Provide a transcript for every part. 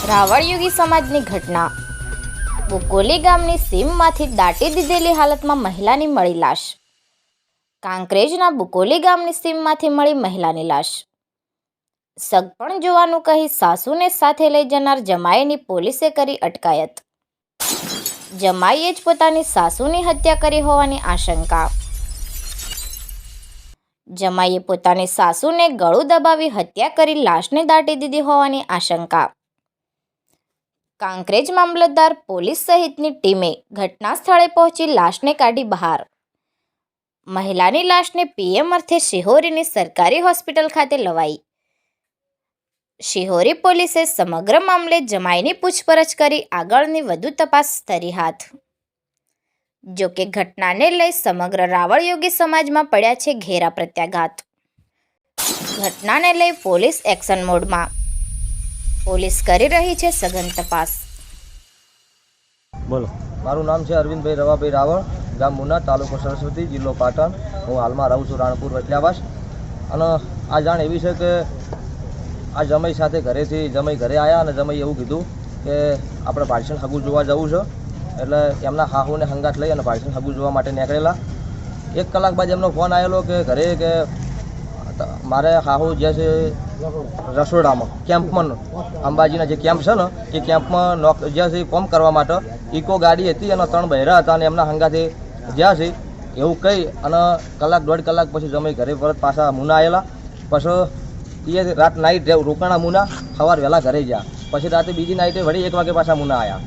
રાવળયુગી સમાજની ઘટના. બુકોલી ગામની સીમમાંથી દાટી દીધેલી હાલતમાં મહિલાની મળી લાશ. કાંકરેજના બુકોલી ગામની સીમમાંથી મળી મહિલાની લાશ. સગપણ જોવાનું કહી સાસુને સાથે લઈ જનાર જમાઈની પોલીસે કરી અટકાયત. જમાઈએ જ પોતાની સાસુની હત્યા કરી હોવાની આશંકા. જમાઈએ પોતાની સાસુને ગળું દબાવી હત્યા કરી લાશને દાટી દીધી હોવાની આશંકા. કાંકરેજ મામલતદાર પોલીસ સહિતની ટીમે ઘટના સ્થળે પહોંચી લાશને કાઢી બહાર. મહિલાની લાશને પીએમ અર્થે શિહોરીની સરકારી હોસ્પિટલ ખાતે લવાઈ. શિહોરી પોલીસે સમગ્ર મામલે જમાઈની પૂછપરછ કરી આગળની વધુ તપાસ ધરી હાથ. જોકે ઘટનાને લઈ સમગ્ર રાવળયોગી સમાજમાં પડ્યા છે ઘેરા પ્રત્યાઘાત. ઘટનાને લઈ પોલીસ એક્શન મોડમાં. પોલીસ કરી રહી છે સઘન તપાસ. બોલો. મારું નામ છે અરવિંદભાઈ રવાભાઈ રાવળ, ગામ મુના, તાલુકો સરસ્વતી, જિલ્લો પાટણ. હું હાલમાં રહું છું રાણપુર વચલાવાસ. અને આ જાણ એવી છે કે આ જમાઈ સાથે ઘરેથી જમાઈ ઘરે આવ્યા અને જમાઈ એવું કીધું કે આપણે ભાષણ હગું જોવા જવું છે. એટલે એમના હાહુને હંગાત લઈ અને ભાષણ હગું જોવા માટે નીકળેલા. 1 કલાક બાદ એમનો ફોન આવેલો કે ઘરે કે મારે હાહુ જે છે રસોડામાં કેમ્પમાં, અંબાજીના જે કેમ્પ છે ને એ કેમ્પમાં જે છે કોમ કરવા માટે ઇકો ગાડી હતી અને 3 બહેરા હતા અને એમના હંગાથી જ્યાં છે એવું કહી અને 1-1.5 કલાક પછી જમાઈ ઘરે પરત પાછા મુના આવેલા. પછી એ રાત નાઈટ રોકાણા મુના, સવાર વહેલા ઘરે ગયા. પછી રાતે બીજી નાઈટે વળી 1 વાગે પાછા મુના આવ્યા.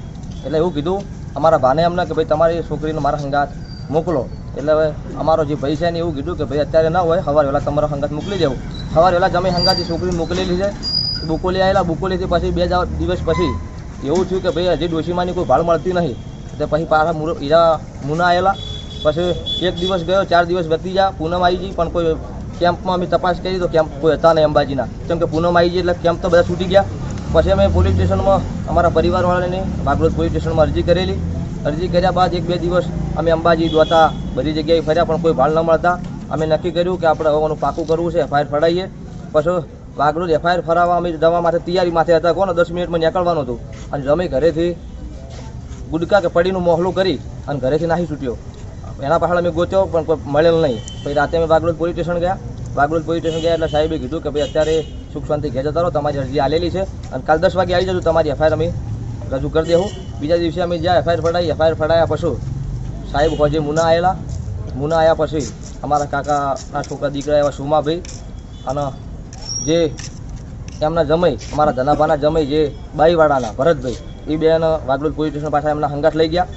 એટલે એવું કીધું અમારા ભાને એમને કે ભાઈ તમારી છોકરીને મારા હંગાત મોકલો. એટલે હવે અમારો જે ભાઈ છે ને એવું કીધું કે ભાઈ અત્યારે ના હોય, સવાર વહેલા તમારો હંગાત મોકલી દેવું. સવાર વહેલા જમાઈ હંગાથી છોકરી મોકલેલી છે. બુકોલી આવેલા. બુકોલીથી પછી 2 દિવસ પછી એવું થયું કે ભાઈ હજી ડોશીમાની કોઈ ભાળ મળતી નહીં. એટલે પછી પાછા મુના આવેલા. પછી 1 દિવસ ગયો, 4 દિવસ વધી ગયા. પૂનમ આવી ગઈ પણ કોઈ કેમ્પમાં અમે તપાસ કરી તો કેમ્પ કોઈ હતા નહીં અંબાજીના. કેમ કે પૂનમ આવી ગઈ એટલે કેમ્પ તો બધા છૂટી ગયા. પછી અમે પોલીસ સ્ટેશનમાં અમારા પરિવારવાળાને વાઘરોજ પોલીસ સ્ટેશનમાં અરજી કરેલી. અરજી કર્યા બાદ 1-2 દિવસ અમે અંબાજી દોતા બધી જગ્યાએ ફર્યા પણ કોઈ ભાળ ન મળતા. અમે નક્કી કર્યું કે આપણે હવાનું પાકું કરવું છે, એફઆઈઆર ફડાવીએ. પછી વાઘરોજ એફઆઈઆર ફરાવવા અમે જવા માટે તૈયારી માથે હતા. કોને 10 મિનિટમાં નીકળવાનું હતું અને જમી ઘરેથી ગુડકા કે પડીનું મોહલું કરી અને ઘરેથી નાહી છૂટ્યો. એના પાછળ અમે ગોત્યો પણ કોઈ મળેલ નહીં. પછી રાતે અમે વાઘરોજ પોલીસ સ્ટેશન ગયા. વાઘરોજ પોલીસ સ્ટેશન ગયા એટલે સાહેબે કીધું કે ભાઈ અત્યારે સુખ શાંતિ ઘેર જતા રહો, તમારી અરજી આલેલી છે અને કાલ 10 વાગે આવી જજો, તમારી એફઆઈઆર અમે રજૂ કરી દેવું. બીજા દિવસે અમે જ્યાં એફઆઈઆર ફડાયા પછી સાહેબ હોજે મુના આવેલા. મુના આવ્યા પછી અમારા કાકાના છોકરા દીકરા એવા સુમાભાઈ અને જે એમના જમાઈ અમારા ધનાભાના જમાઈ જે બાઈવાડાના ભરતભાઈ, એ બેન વાઘરોજ પોલીસ સ્ટેશન પાછા એમના હંગાત લઈ ગયા.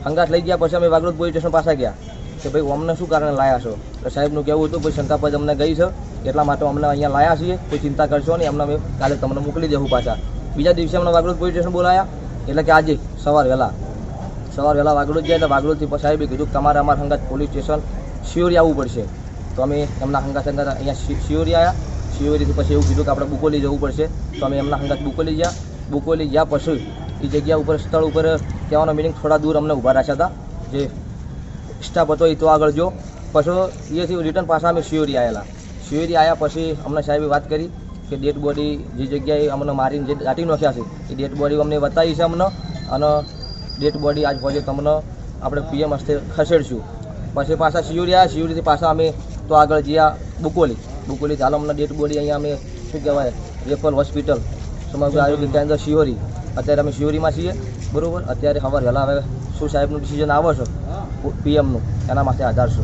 હંગાત લઈ ગયા પછી અમે વાઘરોજ પોલીસ સ્ટેશન પાછા ગયા કે ભાઈ અમને શું કારણે લાયા છો. તો સાહેબનું કહેવું હતું ભાઈ શંકાપદ અમને ગઈ છે એટલા માટે અમને અહીંયા લાયા છીએ, કોઈ ચિંતા કરશો નહીં, અમને અમે કાલે તમને મોકલી દેવું પાછા. બીજા દિવસે અમને વાઘરોજ પોલીસ સ્ટેશન બોલાયા. એટલે કે આજે સવાર વહેલા વાઘરોજ જાય એટલે વાઘરોજથી પછી સાહેબે કીધું કે તમારે અમારા હંગાત પોલીસ સ્ટેશન શિયોરી આવવું પડશે. તો અમે એમના હંગાત અહીંયા શિયોરી આવ્યા. શિયોરીથી પછી એવું કીધું કે આપણે બુકોલી જવું પડશે. તો અમે એમના હંગાત બુકોલી ગયા. બુકોલી ગયા પછી એ જગ્યા ઉપર સ્થળ ઉપર કહેવાનો મિનિંગ થોડા દૂર અમને ઊભા રાખ્યા હતા. જે સ્ટાફ હતો એ તો આગળ જો. પછી એથી રિટર્ન પાછા અમે શિયોરી આવેલા. શિયોરી આવ્યા પછી અમને સાહેબે વાત કરી કે ડેડ બોડી જે જગ્યાએ અમને મારીને જે દાટી નાખ્યા છે એ ડેડ બોડી અમને બતાવી છે અમને. અને ડેડ બોડી આજ પછી તમને આપણે પીએમ હસ્તે ખસેડશું. પછી પાછા શિયોરી આવ્યા. શિયોરીથી પાછા અમે તો આગળ ગયા બુકોલી હાલ અમને ડેડ બોડી અહીંયા અમે શું કહેવાય રેફરલ હોસ્પિટલ સમગ્ર આરોગ્ય કેન્દ્ર શિયોરી. અત્યારે અમે શિયોરીમાં છીએ. બરાબર. અત્યારે સવાર વહેલા હવે શું સાહેબનું ડિસિઝન આવે છે પીએમનું એના માટે આધાર છે.